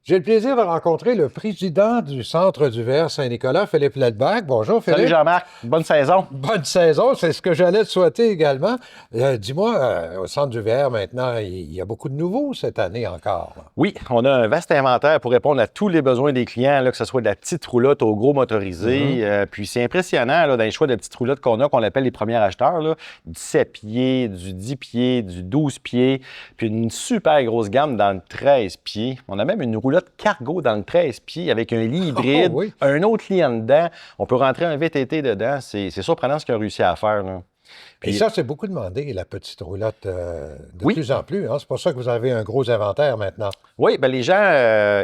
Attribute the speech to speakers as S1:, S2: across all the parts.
S1: J'ai le plaisir de rencontrer le président du Centre du verre Saint-Nicolas, Philippe Ledbach. Bonjour, Philippe.
S2: Salut Jean-Marc, bonne saison.
S1: Bonne saison, c'est ce que j'allais te souhaiter également. Dis-moi, au Centre du verre, maintenant, il y a beaucoup de nouveaux cette année encore, là.
S2: Oui, on a un vaste inventaire pour répondre à tous les besoins des clients, là, que ce soit de la petite roulotte au gros motorisé. Puis c'est impressionnant là, dans les choix de petites roulottes qu'on appelle les premiers acheteurs. Là, du 7 pieds, du 10 pieds, du 12 pieds, puis une super grosse gamme dans le 13 pieds. On a même une roulotte cargo dans le 13 pieds avec un lit hybride,
S1: oui.
S2: un autre lit en dedans. On peut rentrer un VTT dedans. C'est surprenant ce qu'ils ont réussi à faire, là.
S1: Et ça, c'est beaucoup demandé, la petite roulotte, de
S2: Oui.
S1: plus en plus, hein. C'est pour ça que vous avez un gros inventaire maintenant.
S2: Oui, bien les gens,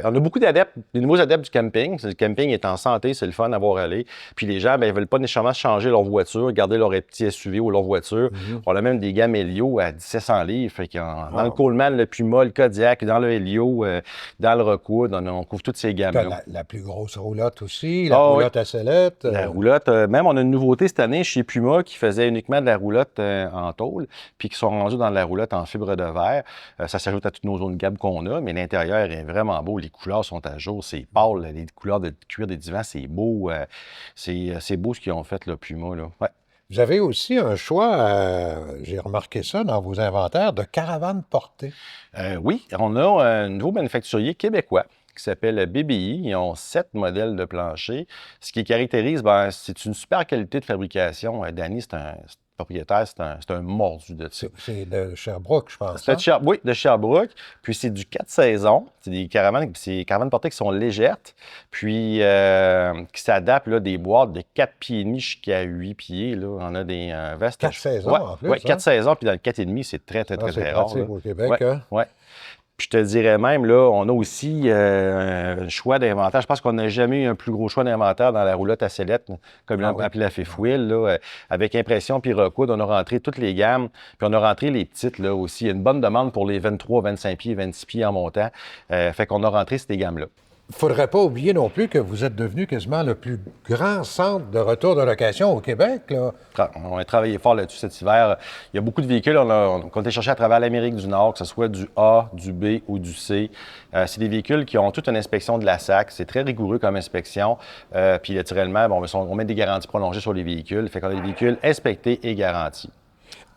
S2: on a beaucoup d'adeptes, des nouveaux adeptes du camping. Le camping est en santé, c'est le fun à voir aller. Puis les gens, bien, ils ne veulent pas nécessairement changer leur voiture, garder leur petit SUV ou leur voiture. On a même des gammes Helio à 1700 livres. Fait dans le Coleman, le Puma, le Kodiak, dans le Helio, dans le Rockwood, on couvre toutes ces gammes-là.
S1: La plus grosse roulotte aussi, la roulotte à sellette.
S2: La roulotte, même on a une nouveauté cette année chez Puma qui faisait uniquement de la roulotte en tôle, puis qui sont rendus dans la roulotte en fibre de verre. Ça s'ajoute à toutes nos autres gammes qu'on a, mais l'intérieur est vraiment beau. Les couleurs sont à jour, c'est pâle. Les couleurs de cuir des divans, c'est beau. C'est beau ce qu'ils ont fait, là, Puma. Là. Ouais.
S1: Vous avez aussi un choix, j'ai remarqué ça dans vos inventaires, de caravanes portées.
S2: Oui, on a un nouveau manufacturier québécois qui s'appelle BBI. Ils ont 7 modèles de plancher. Ce qui caractérise, c'est une super qualité de fabrication. Danny, c'est un propriétaire, c'est un mordu de ça.
S1: C'est de Sherbrooke, je pense.
S2: C'est oui, de Sherbrooke. Puis c'est du 4 saisons. C'est des caravanes, portées qui sont légères, puis qui s'adaptent là, des boîtes de 4 pieds et demi jusqu'à 8 pieds. Là. On a des vestes.
S1: 4 saisons en plus.
S2: Oui, 4 saisons, puis dans le 4,5, c'est très rare.
S1: C'est au Québec, hein?
S2: Oui. Puis je te dirais même, là, on a aussi un choix d'inventaire. Je pense qu'on n'a jamais eu un plus gros choix d'inventaire dans la roulotte à sellette, comme on appelé la Fifth Wheel, là, avec impression puis recoudre. On a rentré toutes les gammes, puis on a rentré les petites là aussi. Il y a une bonne demande pour les 23, 25 pieds, 26 pieds en montant. Fait qu'on a rentré ces gammes-là.
S1: Il ne faudrait pas oublier non plus que vous êtes devenu quasiment le plus grand centre de retour de location au Québec, là.
S2: On a travaillé fort là-dessus cet hiver. Il y a beaucoup de véhicules qu'on a été chercher à travers l'Amérique du Nord, que ce soit du A, du B ou du C. C'est des véhicules qui ont toute une inspection de la SAC. C'est très rigoureux comme inspection. Puis naturellement, on met des garanties prolongées sur les véhicules. Fait qu'on a des véhicules inspectés et garantis.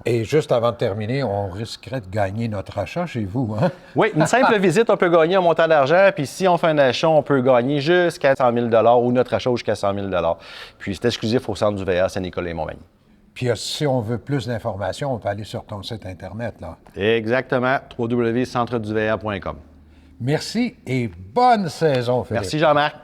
S1: Et juste avant de terminer, on risquerait de gagner notre achat chez vous, hein?
S2: Oui, une simple visite, on peut gagner un montant d'argent. Puis si on fait un achat, on peut gagner jusqu'à 100 000 ou notre achat jusqu'à 100 000 Puis c'est exclusif au Centre du verre Saint-Nicolas et Montmagny.
S1: Puis si on veut plus d'informations, on peut aller sur ton site Internet, là.
S2: Exactement, www.centreduvr.com.
S1: Merci et bonne saison, Philippe.
S2: Merci Jean-Marc.